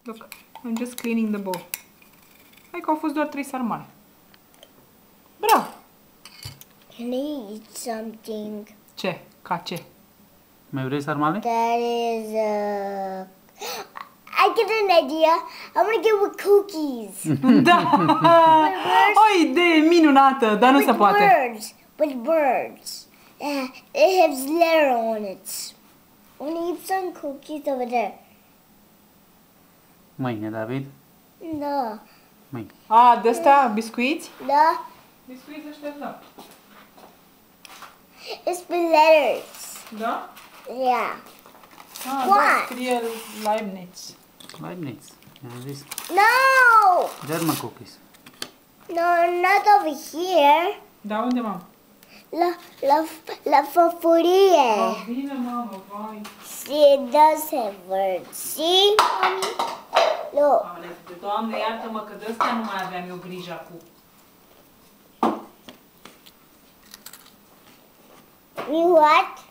Look, I'm just cleaning the bowl. Hai că au fost doar 3 sarmale. Bravo! Can I eat something? Ce? Ca ce? Mai vrei sarmale? That is I get an idea. I'm gonna get with cookies. Da! O idee minunată, dar nu se poate. With birds. It has letter on it. I'm gonna eat some cookies over there. Mâine, David. No. Mâine. A, de-astea biscuiți? No. Biscuiți ăștia, da. It's with letters. Da? Yeah. Ah, What? da, scrie Leibniz. Leibniz. I-am zis. No. German cookies. No, not over here. Da, unde, mamă? La farfurie. Ah, bine, mamă, vai. See, it does have words. See, mommy? Look. Doamne, iartă-mă că de-astea nu mai aveam eu grijă acum. You what?